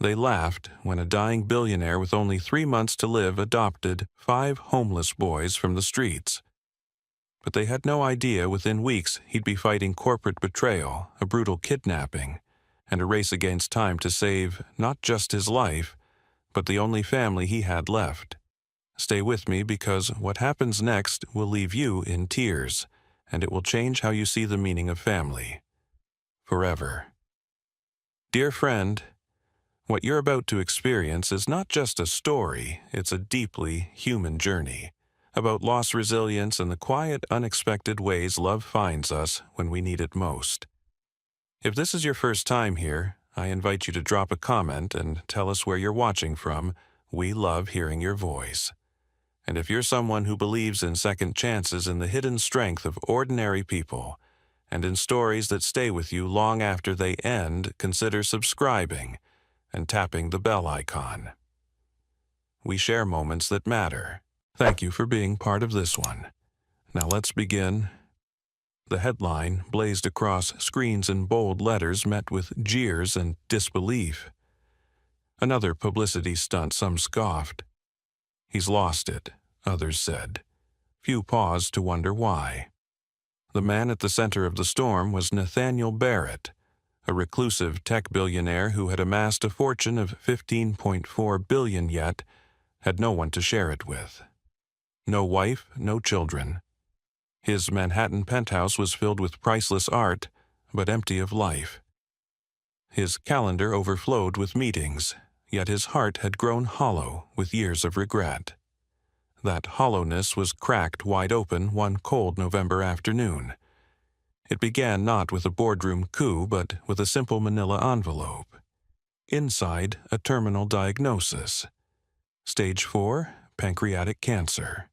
They laughed when a dying billionaire with only 3 months to live adopted 5 homeless boys from the streets. But they had no idea within weeks he'd be fighting corporate betrayal, a brutal kidnapping, and a race against time to save not just his life, but the only family he had left. Stay with me because what happens next will leave you in tears, and it will change how you see the meaning of family. Forever. Dear friend, what you're about to experience is not just a story, it's a deeply human journey about loss, resilience, and the quiet, unexpected ways love finds us when we need it most. If this is your first time here, I invite you to drop a comment and tell us where you're watching from. We love hearing your voice. And if you're someone who believes in second chances and the hidden strength of ordinary people, and in stories that stay with you long after they end, consider subscribing and tapping the bell icon. We share moments that matter. Thank you for being part of this one. Now let's begin. The headline, blazed across screens in bold letters, met with jeers and disbelief. Another publicity stunt, some scoffed. He's lost it, others said. Few paused to wonder why. The man at the center of the storm was Nathaniel Barrett, a reclusive tech billionaire who had amassed a fortune of $15.4 billion yet had no one to share it with. No wife, no children. His Manhattan penthouse was filled with priceless art, but empty of life. His calendar overflowed with meetings, yet his heart had grown hollow with years of regret. That hollowness was cracked wide open one cold November afternoon. It began not with a boardroom coup, but with a simple manila envelope. Inside, a terminal diagnosis. Stage 4, pancreatic cancer.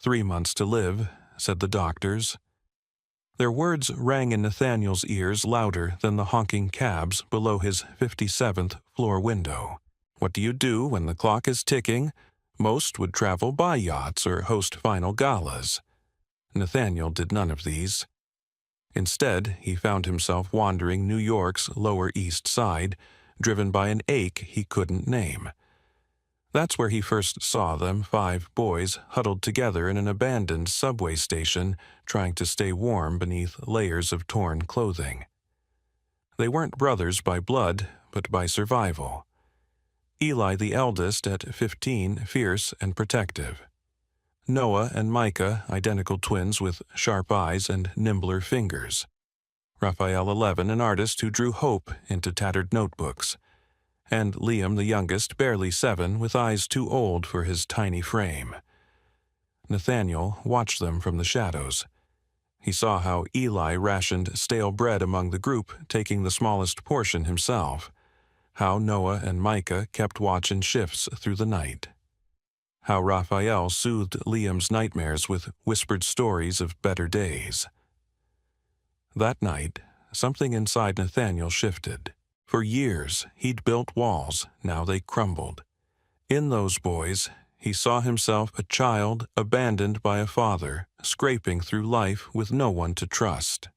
3 months to live, said the doctors. Their words rang in Nathaniel's ears louder than the honking cabs below his 57th floor window. What do you do when the clock is ticking? Most would travel by yachts or host final galas. Nathaniel did none of these. Instead, he found himself wandering New York's Lower East Side, driven by an ache he couldn't name. That's where he first saw them, 5 boys huddled together in an abandoned subway station, trying to stay warm beneath layers of torn clothing. They weren't brothers by blood, but by survival. Eli the eldest at 15, fierce and protective. Noah and Micah, identical twins with sharp eyes and nimbler fingers. Raphael 11, an artist who drew hope into tattered notebooks. And Liam the youngest, barely 7, with eyes too old for his tiny frame. Nathaniel watched them from the shadows. He saw how Eli rationed stale bread among the group, taking the smallest portion himself. How Noah and Micah kept watch in shifts through the night. How Raphael soothed Liam's nightmares with whispered stories of better days. That night, something inside Nathaniel shifted. For years, he'd built walls, now they crumbled. In those boys, he saw himself a child abandoned by a father, scraping through life with no one to trust.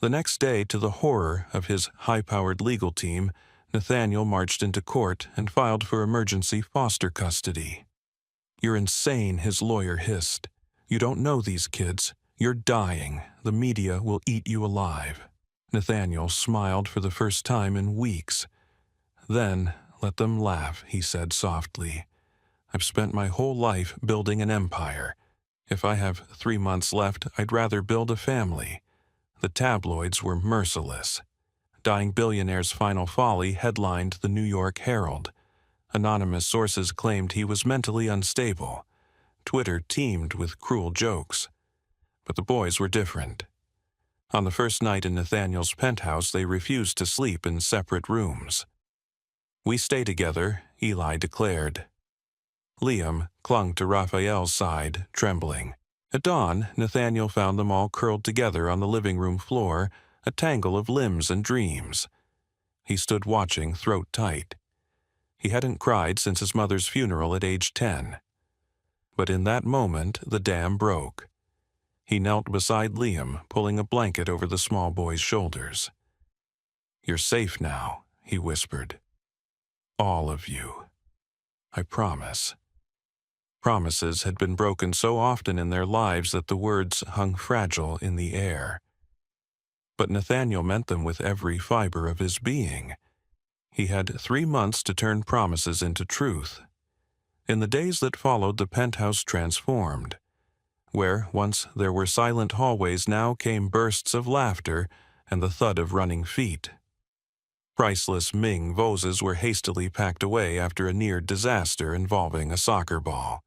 The next day, to the horror of his high-powered legal team, Nathaniel marched into court and filed for emergency foster custody. "You're insane," his lawyer hissed. "You don't know these kids. You're dying. The media will eat you alive." Nathaniel smiled for the first time in weeks. "Then let them laugh," he said softly. "I've spent my whole life building an empire. If I have 3 months left, I'd rather build a family." The tabloids were merciless. Dying billionaire's final folly headlined the New York Herald. Anonymous sources claimed he was mentally unstable. Twitter teemed with cruel jokes. But the boys were different. On the first night in Nathaniel's penthouse, they refused to sleep in separate rooms. "We stay together," Eli declared. Liam clung to Raphael's side, trembling. At dawn, Nathaniel found them all curled together on the living room floor, a tangle of limbs and dreams. He stood watching, throat tight. He hadn't cried since his mother's funeral at age 10. But in that moment, the dam broke. He knelt beside Liam, pulling a blanket over the small boy's shoulders. "You're safe now," he whispered. All of you. I promise." Promises had been broken so often in their lives that the words hung fragile in the air. But Nathaniel meant them with every fiber of his being. He had 3 months to turn promises into truth. In the days that followed, the penthouse transformed. Where once there were silent hallways, now came bursts of laughter and the thud of running feet. Priceless Ming vases were hastily packed away after a near disaster involving a soccer ball.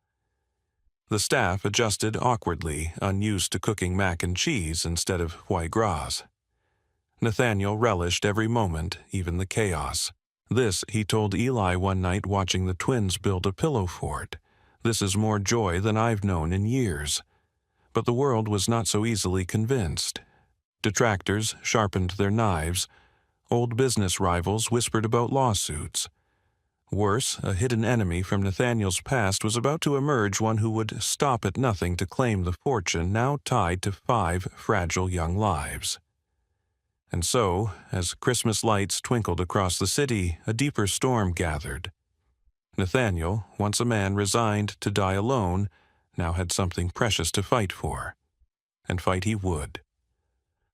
The staff adjusted awkwardly, unused to cooking mac and cheese instead of foie gras. Nathaniel relished every moment, even the chaos. "This," he told Eli one night watching the twins build a pillow fort, "this is more joy than I've known in years." But the world was not so easily convinced. Detractors sharpened their knives. Old business rivals whispered about lawsuits. Worse, a hidden enemy from Nathaniel's past was about to emerge, one who would stop at nothing to claim the fortune now tied to 5 fragile young lives. And so, as Christmas lights twinkled across the city, a deeper storm gathered. Nathaniel, once a man resigned to die alone, now had something precious to fight for. And fight he would.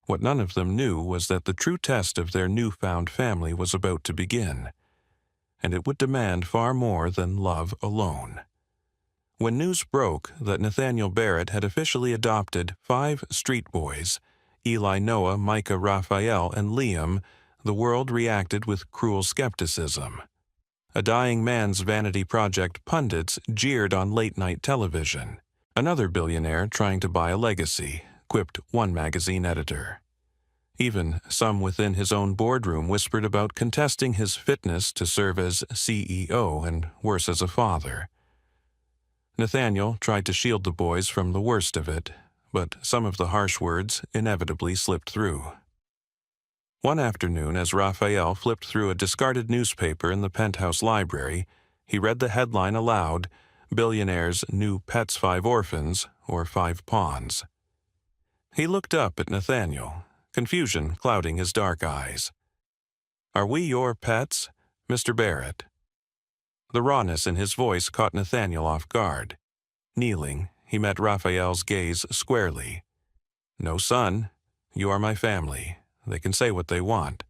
What none of them knew was that the true test of their newfound family was about to begin, and it would demand far more than love alone. When news broke that Nathaniel Barrett had officially adopted 5 street boys, Eli, Noah, Micah, Raphael, and Liam, the world reacted with cruel skepticism. A dying man's vanity project pundits jeered on late-night television. "Another billionaire trying to buy a legacy," quipped one magazine editor. Even some within his own boardroom whispered about contesting his fitness to serve as CEO and worse as a father. Nathaniel tried to shield the boys from the worst of it, but some of the harsh words inevitably slipped through. One afternoon, as Raphael flipped through a discarded newspaper in the penthouse library, he read the headline aloud, "Billionaire's New Pets 5 Orphans, or 5 Pawns." He looked up at Nathaniel, confusion clouding his dark eyes. "Are we your pets, Mr. Barrett?" The rawness in his voice caught Nathaniel off guard. Kneeling, he met Raphael's gaze squarely. "No, son. You are my family. They can say what they want.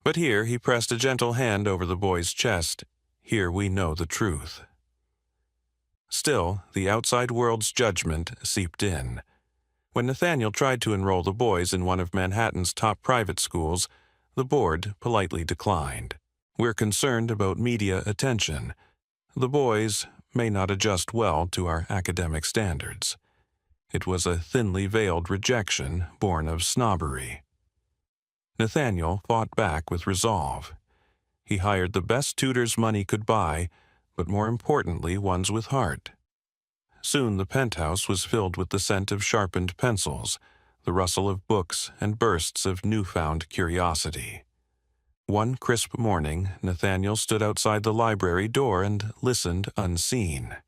But here," he pressed a gentle hand over the boy's chest, "here we know the truth." Still, the outside world's judgment seeped in. When Nathaniel tried to enroll the boys in one of Manhattan's top private schools, the board politely declined. "We're concerned about media attention. The boys may not adjust well to our academic standards." It was a thinly veiled rejection born of snobbery. Nathaniel fought back with resolve. He hired the best tutors money could buy, but more importantly, ones with heart. Soon the penthouse was filled with the scent of sharpened pencils, the rustle of books, and bursts of newfound curiosity. One crisp morning, Nathaniel stood outside the library door and listened unseen.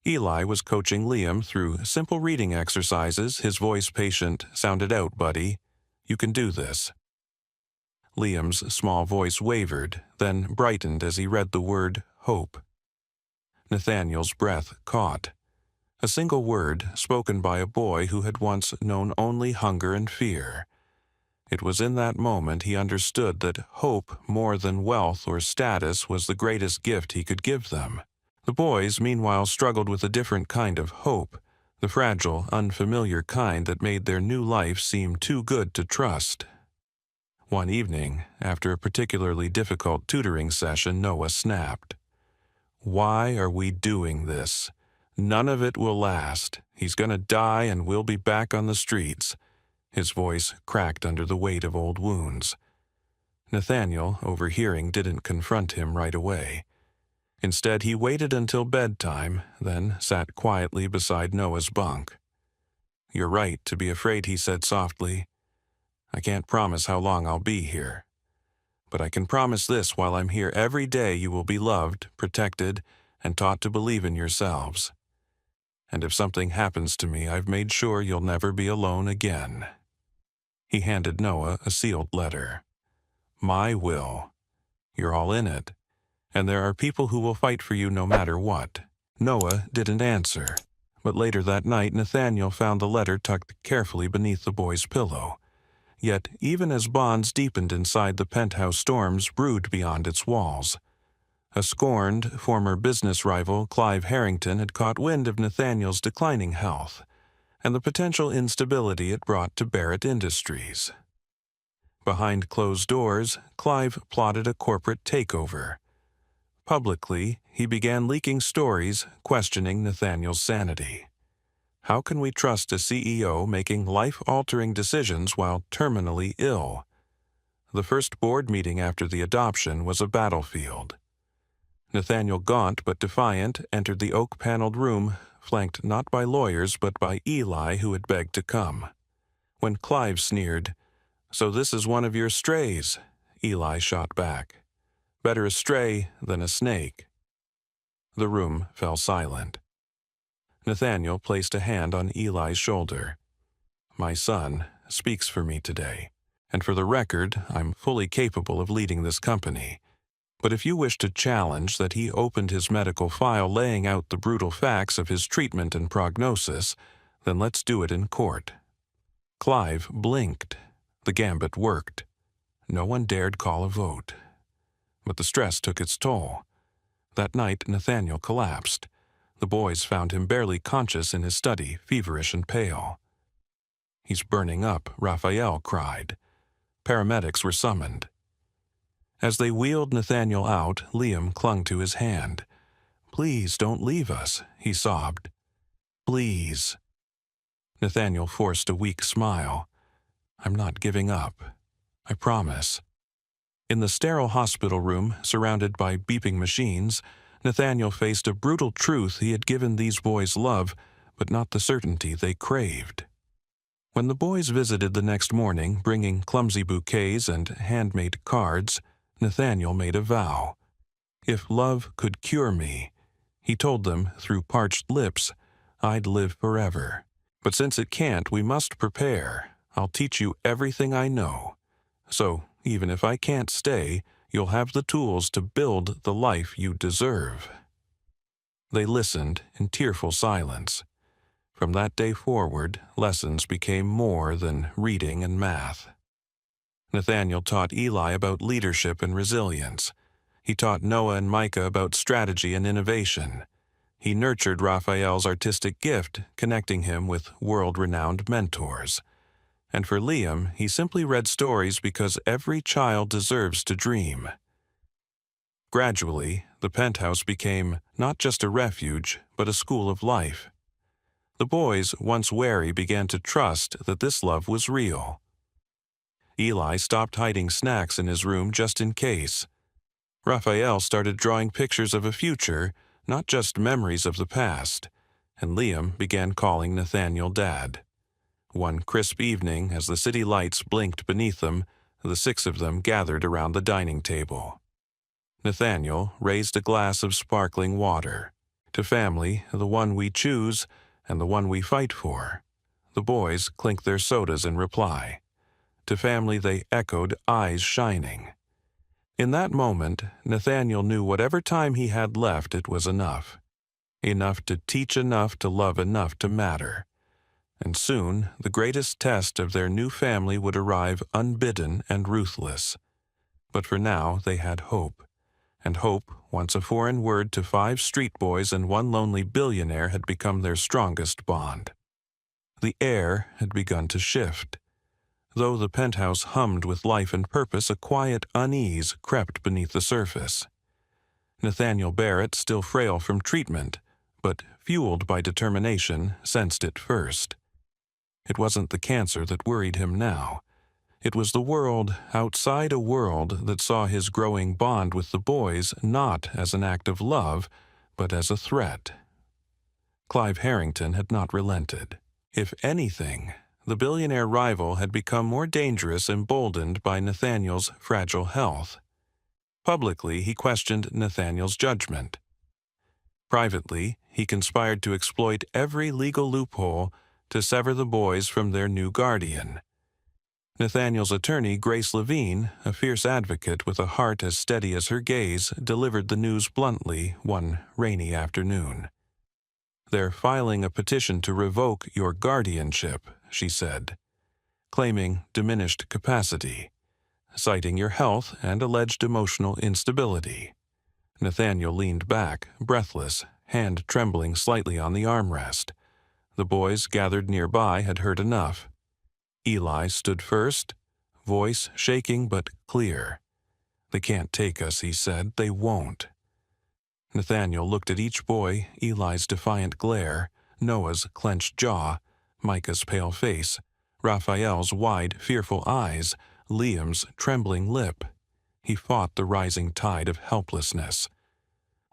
Eli was coaching Liam through simple reading exercises, his voice patient. "Sound it out, buddy. You can do this." Liam's small voice wavered, then brightened as he read the word hope. Nathaniel's breath caught. A single word spoken by a boy who had once known only hunger and fear. It was in that moment he understood that hope, more than wealth or status, was the greatest gift he could give them. The boys, meanwhile, struggled with a different kind of hope, the fragile, unfamiliar kind that made their new life seem too good to trust. One evening, after a particularly difficult tutoring session, Noah snapped. "Why are we doing this? None of it will last. He's gonna die and we'll be back on the streets." His voice cracked under the weight of old wounds. Nathaniel, overhearing, didn't confront him right away. Instead, he waited until bedtime, then sat quietly beside Noah's bunk. "You're right to be afraid," he said softly. "I can't promise how long I'll be here. But I can promise this: while I'm here every day, you will be loved, protected, and taught to believe in yourselves. And if something happens to me, I've made sure you'll never be alone again." He handed Noah a sealed letter. "My will. You're all in it. and there are people who will fight for you no matter what." Noah didn't answer, but later that night Nathaniel found the letter tucked carefully beneath the boy's pillow. Yet, even as bonds deepened inside, the penthouse storms brewed beyond its walls. A scorned former business rival, Clive Harrington, had caught wind of Nathaniel's declining health and the potential instability it brought to Barrett Industries. Behind closed doors, Clive plotted a corporate takeover. Publicly, he began leaking stories questioning Nathaniel's sanity. How can we trust a CEO making life-altering decisions while terminally ill? The first board meeting after the adoption was a battlefield. Nathaniel, gaunt but defiant, entered the oak-paneled room, flanked not by lawyers but by Eli, who had begged to come. When Clive sneered, "So this is one of your strays," Eli shot back, "Better a stray than a snake." The room fell silent. Nathaniel placed a hand on Eli's shoulder. "My son speaks for me today, and for the record, I'm fully capable of leading this company. But if you wish to challenge that he opened his medical file laying out the brutal facts of his treatment and prognosis, then let's do it in court." Clive blinked. The gambit worked. No one dared call a vote. But the stress took its toll. That night, Nathaniel collapsed. The boys found him barely conscious in his study, feverish and pale. "He's burning up," Raphael cried. Paramedics were summoned. As they wheeled Nathaniel out, Liam clung to his hand. "Please don't leave us," he sobbed. "Please." Nathaniel forced a weak smile. "I'm not giving up. I promise." In the sterile hospital room, surrounded by beeping machines, Nathaniel faced a brutal truth: he had given these boys love, but not the certainty they craved. When the boys visited the next morning, bringing clumsy bouquets and handmade cards, Nathaniel made a vow. If love could cure me, he told them through parched lips, I'd live forever. But since it can't, we must prepare. I'll teach you everything I know. So, even if I can't stay, you'll have the tools to build the life you deserve. They listened in tearful silence. From that day forward, lessons became more than reading and math. Nathaniel taught Eli about leadership and resilience. He taught Noah and Micah about strategy and innovation. He nurtured Raphael's artistic gift, connecting him with world-renowned mentors. And for Liam, he simply read stories because every child deserves to dream. Gradually, the penthouse became not just a refuge, but a school of life. The boys, once wary, began to trust that this love was real. Eli stopped hiding snacks in his room just in case. Raphael started drawing pictures of a future, not just memories of the past, and Liam began calling Nathaniel Dad. One crisp evening, as the city lights blinked beneath them, the six of them gathered around the dining table. Nathaniel raised a glass of sparkling water. To family, the one we choose and the one we fight for. The boys clinked their sodas in reply. To family they echoed, eyes shining. In that moment, Nathaniel knew whatever time he had left, it was enough. Enough to teach, enough to love, enough to matter. And soon, the greatest test of their new family would arrive unbidden and ruthless. But for now, they had hope. And hope, once a foreign word to 5 street boys and 1 lonely billionaire, had become their strongest bond. The air had begun to shift. Though the penthouse hummed with life and purpose, a quiet unease crept beneath the surface. Nathaniel Barrett, still frail from treatment, but fueled by determination, sensed it first. It wasn't the cancer that worried him now. It was the world outside a world that saw his growing bond with the boys not as an act of love, but as a threat. Clive Harrington had not relented. If anything, the billionaire rival had become more dangerous, emboldened by Nathaniel's fragile health. Publicly, he questioned Nathaniel's judgment. Privately, he conspired to exploit every legal loophole to sever the boys from their new guardian. Nathaniel's attorney, Grace Levine, a fierce advocate with a heart as steady as her gaze, delivered the news bluntly one rainy afternoon. "They're filing a petition to revoke your guardianship," she said, claiming diminished capacity, citing your health and alleged emotional instability. Nathaniel leaned back, breathless, hand trembling slightly on the armrest. The boys gathered nearby had heard enough. Eli stood first, voice shaking but clear. "They can't take us," he said. "They won't." Nathaniel looked at each boy, Eli's defiant glare, Noah's clenched jaw, Micah's pale face, Raphael's wide, fearful eyes, Liam's trembling lip. He fought the rising tide of helplessness.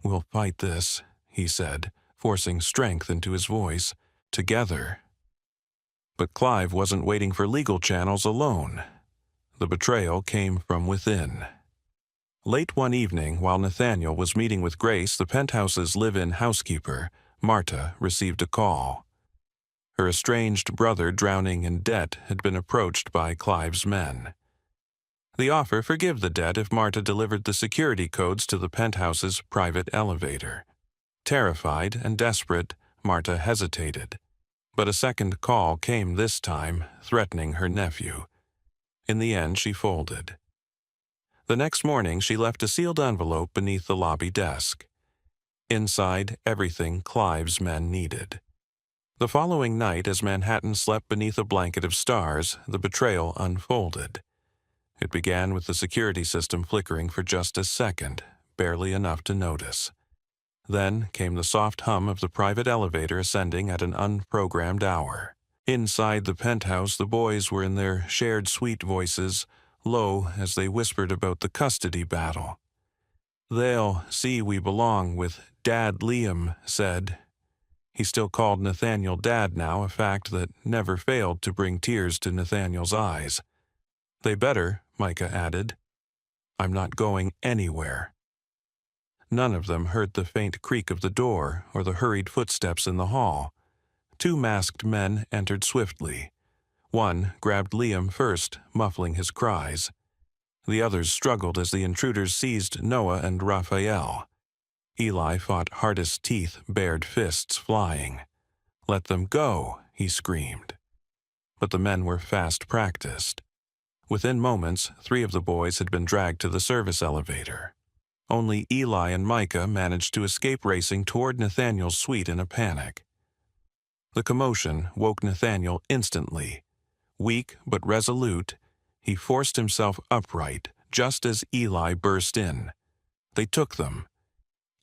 "We'll fight this," he said, forcing strength into his voice. "Together." But Clive wasn't waiting for legal channels alone. The betrayal came from within. Late one evening, while Nathaniel was meeting with Grace, the penthouse's live-in housekeeper, Marta, received a call. Her estranged brother, drowning in debt, had been approached by Clive's men. The offer: forgive the debt if Marta delivered the security codes to the penthouse's private elevator. Terrified and desperate, Marta hesitated. But a second call came this time, threatening her nephew. In the end, she folded. The next morning, she left a sealed envelope beneath the lobby desk. Inside, everything Clive's men needed. The following night, as Manhattan slept beneath a blanket of stars, the betrayal unfolded. It began with the security system flickering for just a second, barely enough to notice. Then came the soft hum of the private elevator ascending at an unprogrammed hour. Inside the penthouse, the boys were in their shared sweet voices, low as they whispered about the custody battle. "They'll see we belong with Dad," Liam said. He still called Nathaniel Dad now, a fact that never failed to bring tears to Nathaniel's eyes. "They better," Micah added. "I'm not going anywhere." None of them heard the faint creak of the door or the hurried footsteps in the hall. Two masked men entered swiftly. One grabbed Liam first, muffling his cries. The others struggled as the intruders seized Noah and Raphael. Eli fought hardest teeth, bared fists flying. "Let them go," he screamed. But the men were fast practiced. Within moments, 3 of the boys had been dragged to the service elevator. Only Eli and Micah managed to escape racing toward Nathaniel's suite in a panic. The commotion woke Nathaniel instantly. Weak but resolute, he forced himself upright just as Eli burst in. They took them.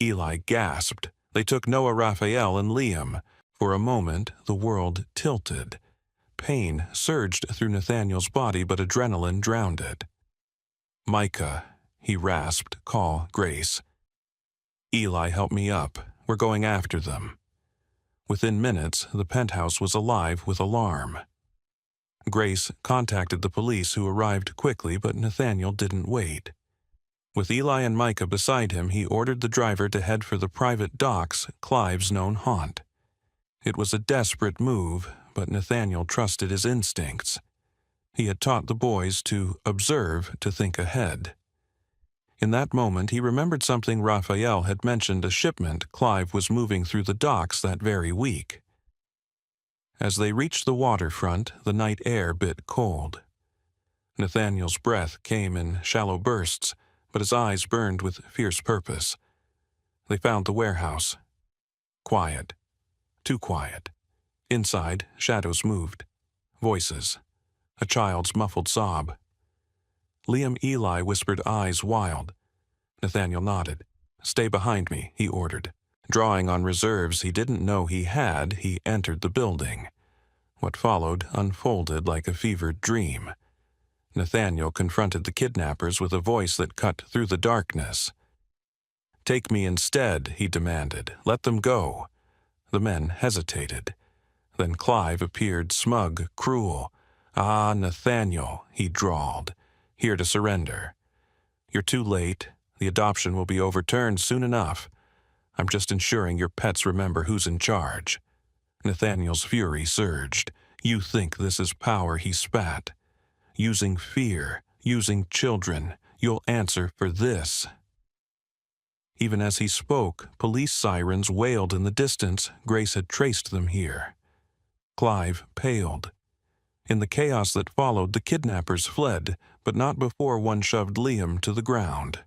Eli gasped. They took Noah, Raphael, and Liam. For a moment, the world tilted. Pain surged through Nathaniel's body, but adrenaline drowned it. "Micah," he rasped, "call Grace." "Eli, help me up. We're going after them." Within minutes, the penthouse was alive with alarm. Grace contacted the police, who arrived quickly, but Nathaniel didn't wait. With Eli and Micah beside him, he ordered the driver to head for the private docks, Clive's known haunt. It was a desperate move, but Nathaniel trusted his instincts. He had taught the boys to observe, to think ahead. In that moment, he remembered something Raphael had mentioned: a shipment Clive was moving through the docks that very week. As they reached the waterfront, the night air bit cold. Nathaniel's breath came in shallow bursts, but his eyes burned with fierce purpose. They found the warehouse. Quiet. Too quiet. Inside, shadows moved. Voices. A child's muffled sob. Liam Eli whispered, eyes wild. Nathaniel nodded. "Stay behind me," he ordered. Drawing on reserves he didn't know he had, he entered the building. What followed unfolded like a fevered dream. Nathaniel confronted the kidnappers with a voice that cut through the darkness. "Take me instead," he demanded. "Let them go." The men hesitated. Then Clive appeared, smug, cruel. "Ah, Nathaniel," he drawled, "here to surrender. You're too late. The adoption will be overturned soon enough. I'm just ensuring your pets remember who's in charge." Nathaniel's fury surged. "You think this is power," he spat. using fear, using children. You'll answer for this." Even as he spoke, police sirens wailed in the distance. Grace had traced them here. Clive paled. In the chaos that followed, the kidnappers fled, but not before one shoved Liam to the ground.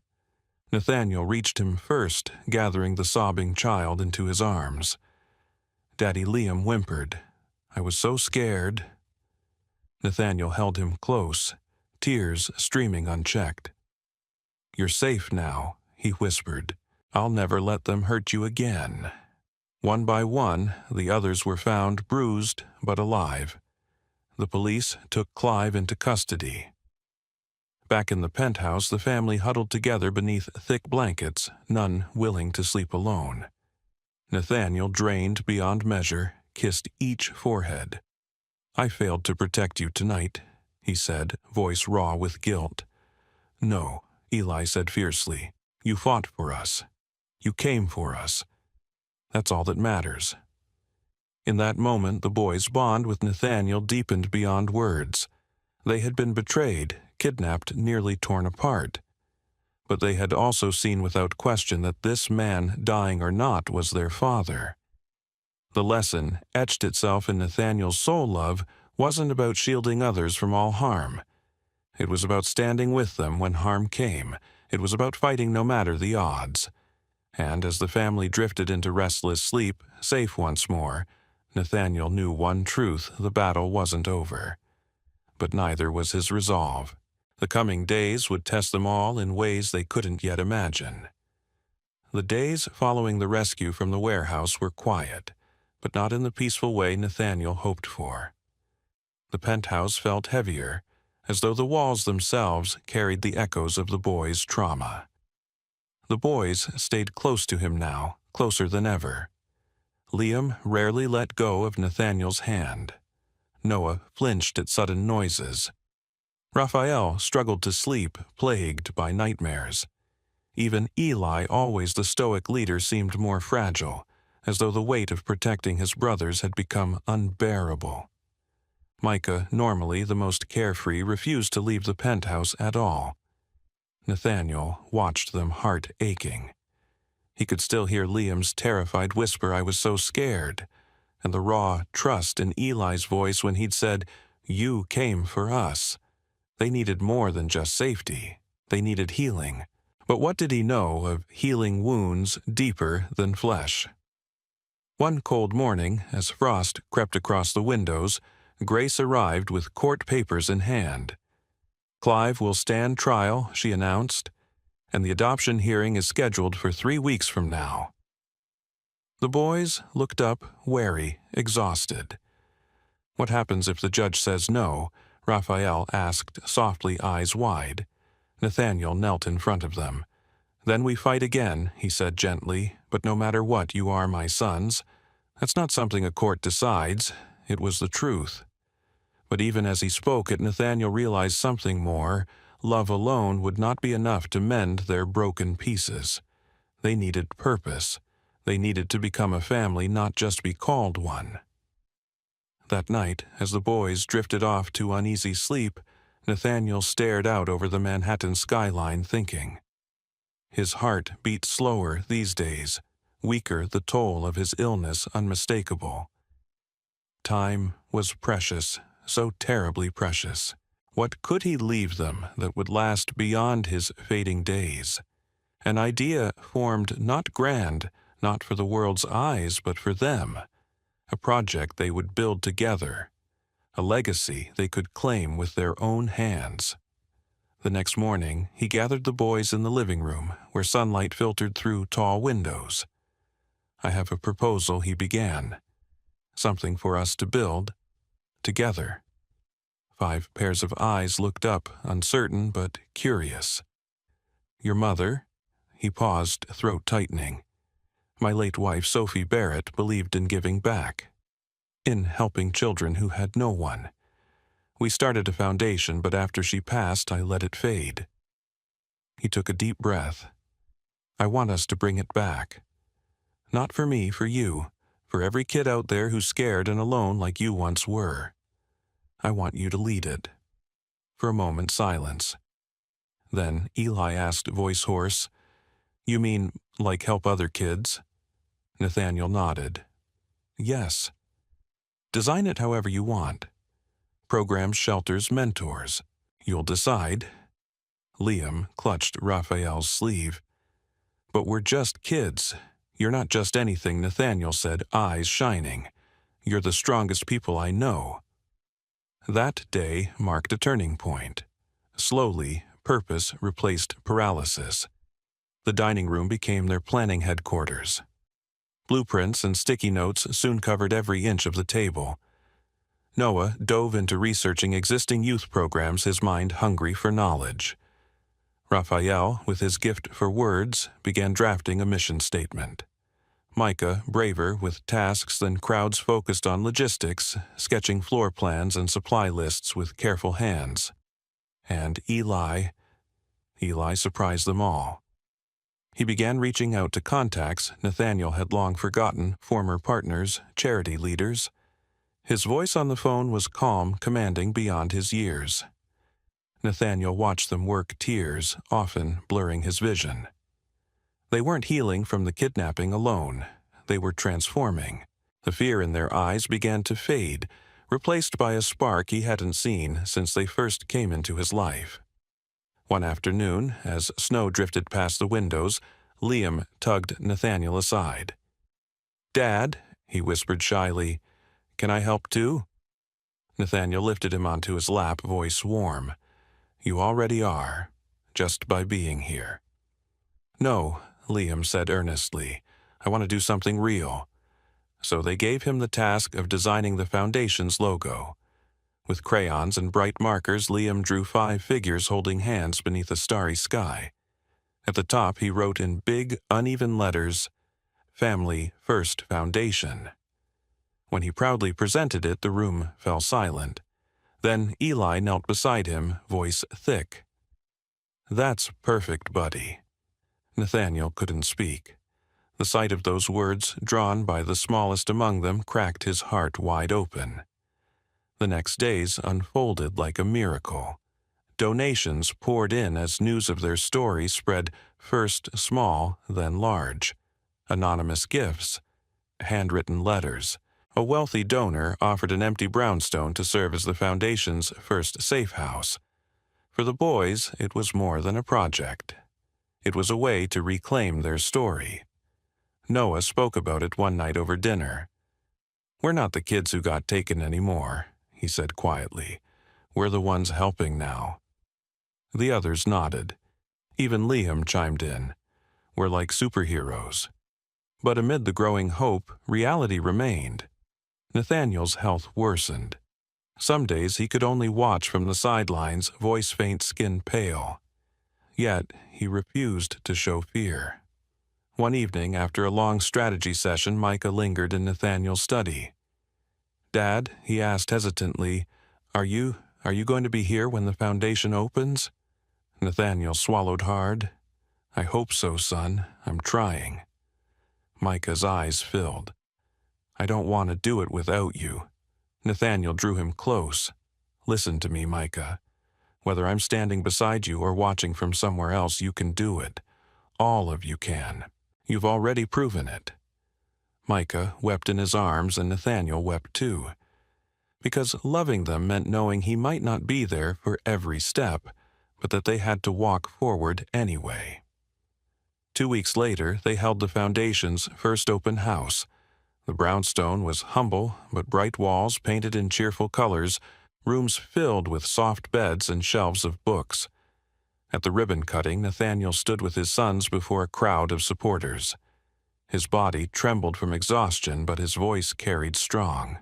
Nathaniel reached him first, gathering the sobbing child into his arms. Daddy Liam whimpered, "I was so scared." Nathaniel held him close, tears streaming unchecked. "You're safe now," he whispered. "I'll never let them hurt you again." One by one, the others were found bruised but alive. The police took Clive into custody. Back in the penthouse, the family huddled together beneath thick blankets, none willing to sleep alone. Nathaniel, drained beyond measure, kissed each forehead. "I failed to protect you tonight," he said, voice raw with guilt. "No," Eli said fiercely. "You fought for us. You came for us. That's all that matters." In that moment, the boys' bond with Nathaniel deepened beyond words. They had been betrayed, kidnapped, nearly torn apart. But they had also seen without question that this man, dying or not, was their father. The lesson, etched itself in Nathaniel's soul love, wasn't about shielding others from all harm. It was about standing with them when harm came. It was about fighting no matter the odds. And as the family drifted into restless sleep, safe once more, Nathaniel knew one truth: the battle wasn't over. But neither was his resolve. The coming days would test them all in ways they couldn't yet imagine. The days following the rescue from the warehouse were quiet, but not in the peaceful way Nathaniel hoped for. The penthouse felt heavier, as though the walls themselves carried the echoes of the boys' trauma. The boys stayed close to him now, closer than ever. Liam rarely let go of Nathaniel's hand. Noah flinched at sudden noises. Raphael struggled to sleep, plagued by nightmares. Even Eli, always the stoic leader, seemed more fragile, as though the weight of protecting his brothers had become unbearable. Micah, normally the most carefree, refused to leave the penthouse at all. Nathaniel watched them, heart aching. He could still hear Liam's terrified whisper, "I was so scared," and the raw trust in Eli's voice when he'd said, "You came for us." They needed more than just safety. They needed healing. But what did he know of healing wounds deeper than flesh? One cold morning, as frost crept across the windows, Grace arrived with court papers in hand. "Clive will stand trial," she announced, "and the adoption hearing is scheduled for 3 weeks from now." The boys looked up, wary, exhausted. "What happens if the judge says no?" Raphael asked softly, eyes wide. Nathaniel knelt in front of them. "Then we fight again," he said gently, "but no matter what, you are my sons. That's not something a court decides. It was the truth." But even as he spoke it, Nathaniel realized something more. Love alone would not be enough to mend their broken pieces. They needed purpose. They needed to become a family, not just be called one. That night, as the boys drifted off to uneasy sleep, Nathaniel stared out over the Manhattan skyline, thinking. His heart beat slower these days, weaker, the toll of his illness unmistakable. Time was precious, so terribly precious. What could he leave them that would last beyond his fading days? An idea formed, not grand, not for the world's eyes, but for them. A project they would build together. A legacy they could claim with their own hands. The next morning, he gathered the boys in the living room, where sunlight filtered through tall windows. "I have a proposal," he began. "Something for us to build together." 5 pairs of eyes looked up, uncertain but curious. "Your mother?" He paused, throat tightening. "My late wife, Sophie Barrett, believed in giving back. In helping children who had no one. We started a foundation, but after she passed, I let it fade." He took a deep breath. "I want us to bring it back. Not for me, for you, for every kid out there who's scared and alone like you once were. I want you to lead it." For a moment, silence. Then Eli asked, voice hoarse, "You mean, like help other kids?" Nathaniel nodded. "Yes. Design it however you want. Programs, shelters, mentors. You'll decide." Liam clutched Raphael's sleeve. "But we're just kids. You're not just anything," Nathaniel said, eyes shining. "You're the strongest people I know." That day marked a turning point. Slowly, purpose replaced paralysis. The dining room became their planning headquarters. Blueprints and sticky notes soon covered every inch of the table. Noah dove into researching existing youth programs, his mind hungry for knowledge. Raphael, with his gift for words, began drafting a mission statement. Micah, braver with tasks than crowds focused on logistics, sketching floor plans and supply lists with careful hands. And Eli surprised them all. He began reaching out to contacts Nathaniel had long forgotten, former partners, charity leaders. His voice on the phone was calm, commanding beyond his years. Nathaniel watched them work, tears often blurring his vision. They weren't healing from the kidnapping alone. They were transforming. The fear in their eyes began to fade, replaced by a spark he hadn't seen since they first came into his life. One afternoon, as snow drifted past the windows, Liam tugged Nathaniel aside. "Dad," he whispered shyly, "can I help too?" Nathaniel lifted him onto his lap, voice warm. "You already are, just by being here." "No," Liam said earnestly. "I want to do something real." So they gave him the task of designing the foundation's logo. With crayons and bright markers, Liam drew 5 figures holding hands beneath a starry sky. At the top, he wrote in big, uneven letters, "Family First Foundation." When he proudly presented it, the room fell silent. Then Eli knelt beside him, voice thick. "That's perfect, buddy." Nathaniel couldn't speak. The sight of those words, drawn by the smallest among them, cracked his heart wide open. The next days unfolded like a miracle. Donations poured in as news of their story spread, first small, then large. Anonymous gifts, handwritten letters. A wealthy donor offered an empty brownstone to serve as the foundation's first safe house. For the boys, it was more than a project. It was a way to reclaim their story. Noah spoke about it one night over dinner. "We're not the kids who got taken anymore," he said quietly. "We're the ones helping now." The others nodded. Even Liam chimed in. "We're like superheroes." But amid the growing hope, reality remained. Nathaniel's health worsened. Some days he could only watch from the sidelines, voice faint, skin pale. Yet he refused to show fear. One evening, after a long strategy session, Micah lingered in Nathaniel's study. "Dad," he asked hesitantly, Are you going to be here when the foundation opens?" Nathaniel swallowed hard. "I hope so, son. I'm trying." Micah's eyes filled. "I don't want to do it without you." Nathaniel drew him close. "Listen to me, Micah. Whether I'm standing beside you or watching from somewhere else, you can do it. All of you can. You've already proven it." Micah wept in his arms, and Nathaniel wept too. Because loving them meant knowing he might not be there for every step, but that they had to walk forward anyway. 2 weeks later, they held the foundation's first open house. The brownstone was humble, but bright walls painted in cheerful colors, rooms filled with soft beds and shelves of books. At the ribbon cutting, Nathaniel stood with his sons before a crowd of supporters. His body trembled from exhaustion, but his voice carried strong.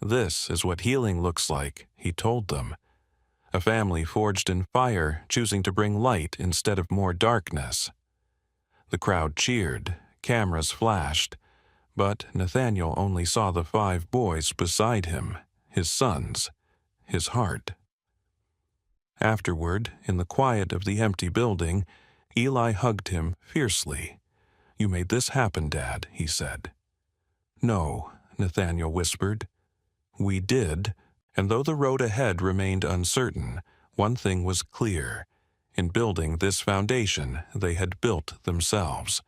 "This is what healing looks like," he told them. "A family forged in fire, choosing to bring light instead of more darkness." The crowd cheered, cameras flashed, but Nathaniel only saw the 5 boys beside him, his sons, his heart. Afterward, in the quiet of the empty building, Eli hugged him fiercely. "You made this happen, Dad," he said. "No," Nathaniel whispered. "We did, and though the road ahead remained uncertain, One thing was clear. In building this foundation, they had built themselves.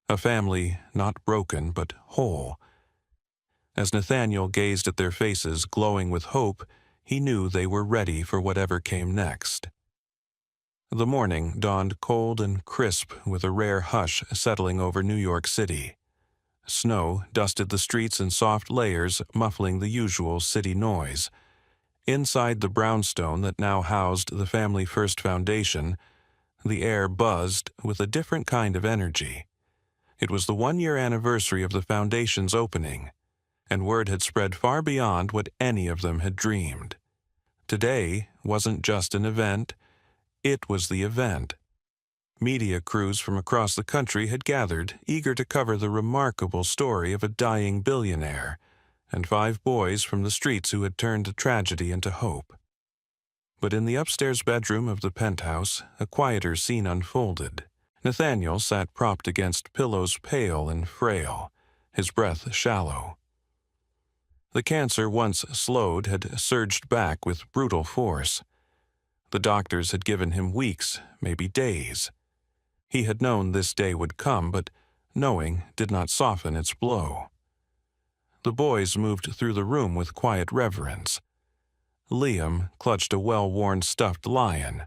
A family not broken but whole. As Nathaniel gazed at their faces glowing with hope, he knew they were ready for whatever came next. The morning dawned cold and crisp with a rare hush settling over New York City. Snow dusted the streets in soft layers, muffling the usual city noise. Inside the brownstone that now housed the Family First Foundation, the air buzzed with a different kind of energy. It was the one-year anniversary of the foundation's opening, and word had spread far beyond what any of them had dreamed. Today wasn't just an event, it was the event. Media crews from across the country had gathered, eager to cover the remarkable story of a dying billionaire and 5 boys from the streets who had turned tragedy into hope. But in the upstairs bedroom of the penthouse, a quieter scene unfolded. Nathaniel sat propped against pillows, pale and frail, his breath shallow. The cancer, once slowed, had surged back with brutal force. The doctors had given him weeks, maybe days. He had known this day would come, but knowing did not soften its blow. The boys moved through the room with quiet reverence. Liam clutched a well-worn stuffed lion.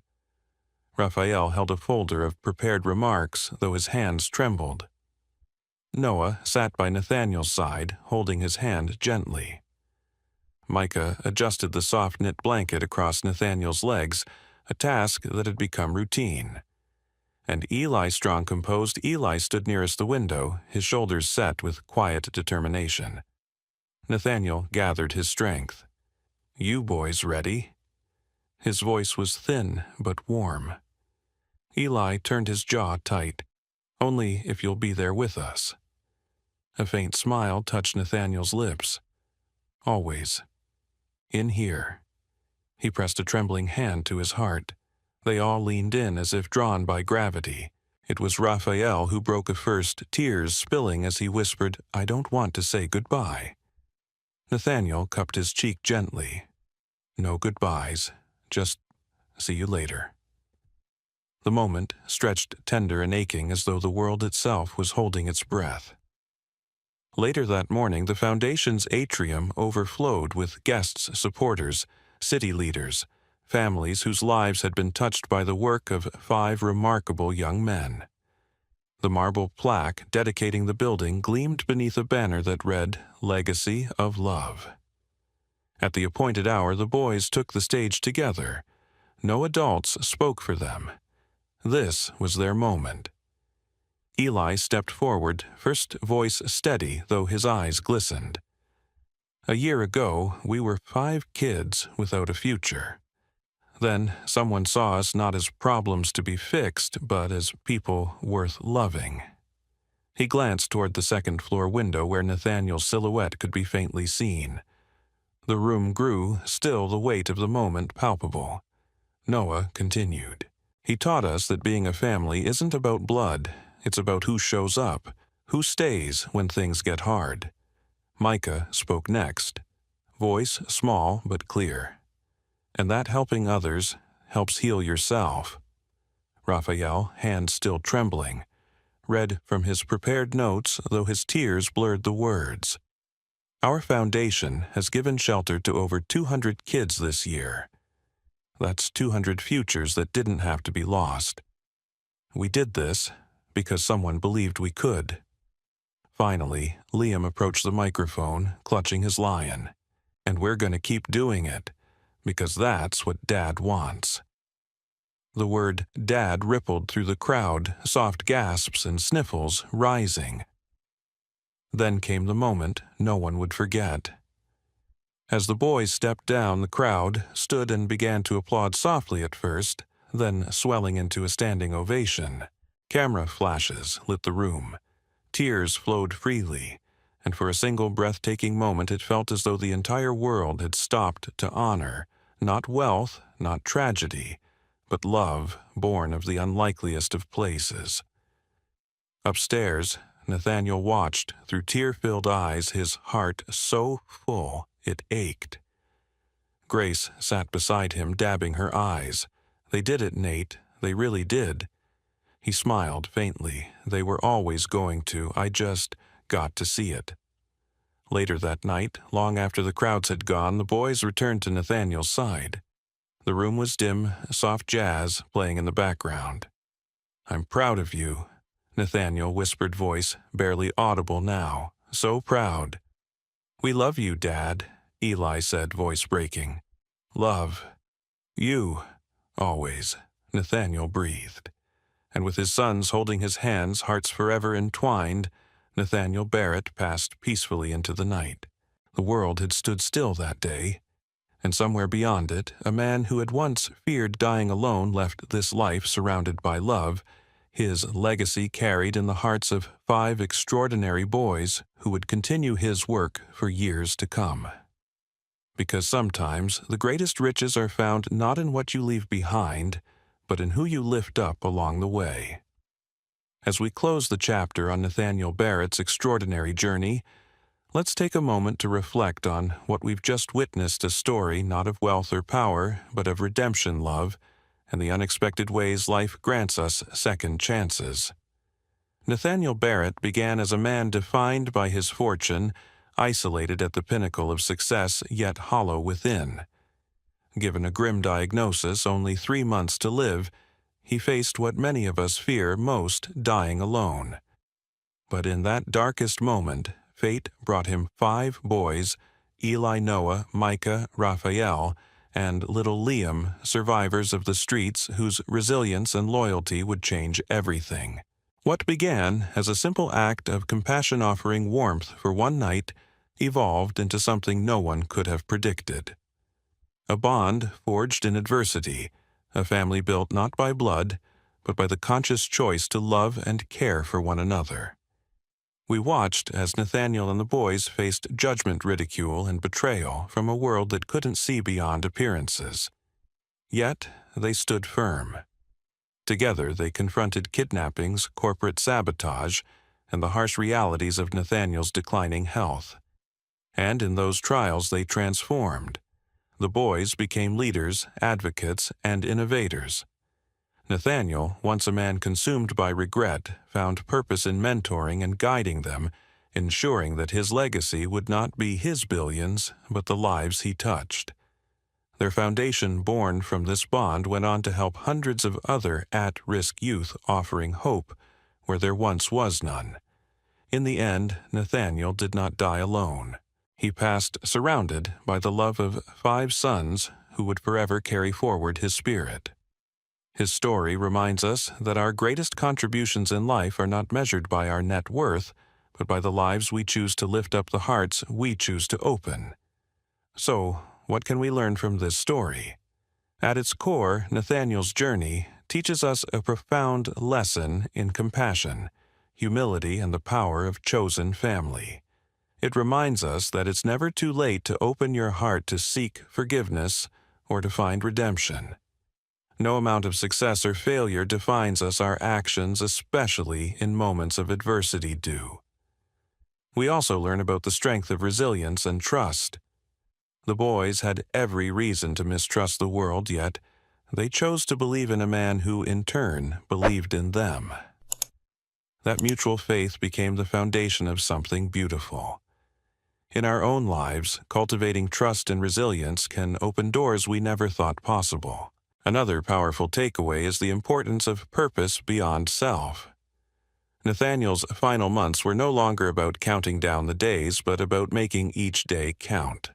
Raphael held a folder of prepared remarks, though his hands trembled. Noah sat by Nathaniel's side, holding his hand gently. Micah adjusted the soft knit blanket across Nathaniel's legs, a task that had become routine. And Eli, strong-composed Eli, stood nearest the window, his shoulders set with quiet determination. Nathaniel gathered his strength. "You boys ready?" His voice was thin but warm. Eli turned his jaw tight. "Only if you'll be there with us." A faint smile touched Nathaniel's lips. "Always. In here." He pressed a trembling hand to his heart. They all leaned in as if drawn by gravity. It was Raphael who broke first, tears spilling as he whispered, "I don't want to say goodbye." Nathaniel cupped his cheek gently. "No goodbyes, just see you later." The moment stretched tender and aching as though the world itself was holding its breath. Later that morning, the foundation's atrium overflowed with guests, supporters, city leaders, families whose lives had been touched by the work of 5 remarkable young men. The marble plaque dedicating the building gleamed beneath a banner that read, "Legacy of Love." At the appointed hour, the boys took the stage together. No adults spoke for them. This was their moment. Eli stepped forward, first voice steady, though his eyes glistened. "A year ago, we were 5 kids without a future. Then someone saw us not as problems to be fixed, but as people worth loving." He glanced toward the second-floor window where Nathaniel's silhouette could be faintly seen. The room grew, still the weight of the moment palpable. Noah continued. "He taught us that being a family isn't about blood, it's about who shows up, who stays when things get hard." Micah spoke next, voice small but clear. "And that helping others helps heal yourself." Raphael, hands still trembling, read from his prepared notes, though his tears blurred the words. "Our foundation has given shelter to over 200 kids this year. That's 200 futures that didn't have to be lost. We did this because someone believed we could." Finally, Liam approached the microphone, clutching his lion. "And we're going to keep doing it, because that's what Dad wants." The word Dad rippled through the crowd, soft gasps and sniffles rising. Then came the moment no one would forget. As the boys stepped down, the crowd stood and began to applaud softly at first, then swelling into a standing ovation. Camera flashes lit the room. Tears flowed freely, and for a single breathtaking moment it felt as though the entire world had stopped to honor, not wealth, not tragedy, but love born of the unlikeliest of places. Upstairs, Nathaniel watched through tear-filled eyes, his heart so full it ached. Grace sat beside him, dabbing her eyes. "They did it, Nate. They really did." He smiled faintly. "They were always going to. I just got to see it." Later that night, long after the crowds had gone, the boys returned to Nathaniel's side. The room was dim, soft jazz playing in the background. "I'm proud of you," Nathaniel whispered, voice barely audible now. "So proud." "We love you, Dad," Eli said, voice breaking. "Love you, always," Nathaniel breathed. And with his sons holding his hands, hearts forever entwined, Nathaniel Barrett passed peacefully into the night. The world had stood still that day, and somewhere beyond it, a man who had once feared dying alone left this life surrounded by love, his legacy carried in the hearts of 5 extraordinary boys who would continue his work for years to come. Because sometimes the greatest riches are found not in what you leave behind, but in who you lift up along the way. As we close the chapter on Nathaniel Barrett's extraordinary journey, let's take a moment to reflect on what we've just witnessed, a story not of wealth or power, but of redemption, love, and the unexpected ways life grants us second chances. Nathaniel Barrett began as a man defined by his fortune, isolated at the pinnacle of success, yet hollow within. Given a grim diagnosis, only 3 months to live, he faced what many of us fear most, dying alone. But in that darkest moment, fate brought him 5 boys, Eli, Noah, Micah, Raphael, and little Liam, survivors of the streets whose resilience and loyalty would change everything. What began as a simple act of compassion offering warmth for one night evolved into something no one could have predicted. A bond forged in adversity, a family built not by blood, but by the conscious choice to love and care for one another. We watched as Nathaniel and the boys faced judgment, ridicule, and betrayal from a world that couldn't see beyond appearances. Yet they stood firm. Together they confronted kidnappings, corporate sabotage, and the harsh realities of Nathaniel's declining health. And in those trials they transformed. The boys became leaders, advocates, and innovators. Nathaniel, once a man consumed by regret, found purpose in mentoring and guiding them, ensuring that his legacy would not be his billions, but the lives he touched. Their foundation, born from this bond, went on to help hundreds of other at-risk youth, offering hope where there once was none. In the end, Nathaniel did not die alone. He passed surrounded by the love of 5 sons who would forever carry forward his spirit. His story reminds us that our greatest contributions in life are not measured by our net worth, but by the lives we choose to lift up, the hearts we choose to open. So, what can we learn from this story? At its core, Nathaniel's journey teaches us a profound lesson in compassion, humility, and the power of chosen family. It reminds us that it's never too late to open your heart to seek forgiveness or to find redemption. No amount of success or failure defines us. Our actions, especially in moments of adversity, do. We also learn about the strength of resilience and trust. The boys had every reason to mistrust the world, yet they chose to believe in a man who, in turn, believed in them. That mutual faith became the foundation of something beautiful. In our own lives, cultivating trust and resilience can open doors we never thought possible. Another powerful takeaway is the importance of purpose beyond self. Nathaniel's final months were no longer about counting down the days, but about making each day count.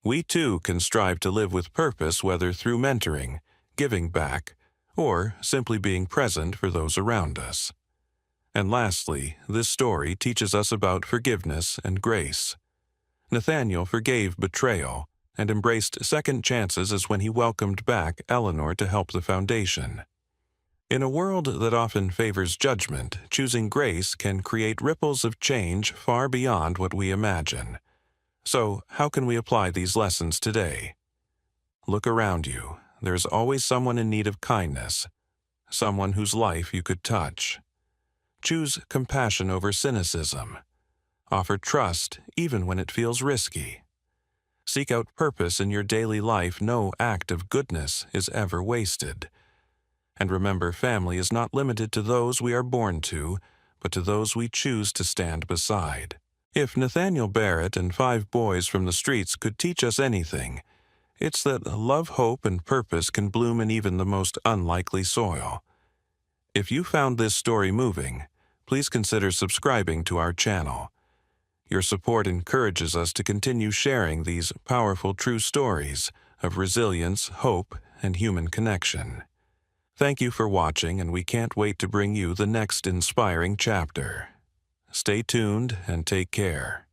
We too can strive to live with purpose, whether through mentoring, giving back, or simply being present for those around us. And lastly, this story teaches us about forgiveness and grace. Nathaniel forgave betrayal and embraced second chances as when he welcomed back Eleanor to help the foundation. In a world that often favors judgment, choosing grace can create ripples of change far beyond what we imagine. So, how can we apply these lessons today? Look around you. There's always someone in need of kindness, someone whose life you could touch. Choose compassion over cynicism. Offer trust even when it feels risky. Seek out purpose in your daily life. No act of goodness is ever wasted. And remember, family is not limited to those we are born to, but to those we choose to stand beside. If Nathaniel Barrett and 5 boys from the streets could teach us anything, it's that love, hope, and purpose can bloom in even the most unlikely soil. If you found this story moving, please consider subscribing to our channel. Your support encourages us to continue sharing these powerful true stories of resilience, hope, and human connection. Thank you for watching, and we can't wait to bring you the next inspiring chapter. Stay tuned and take care.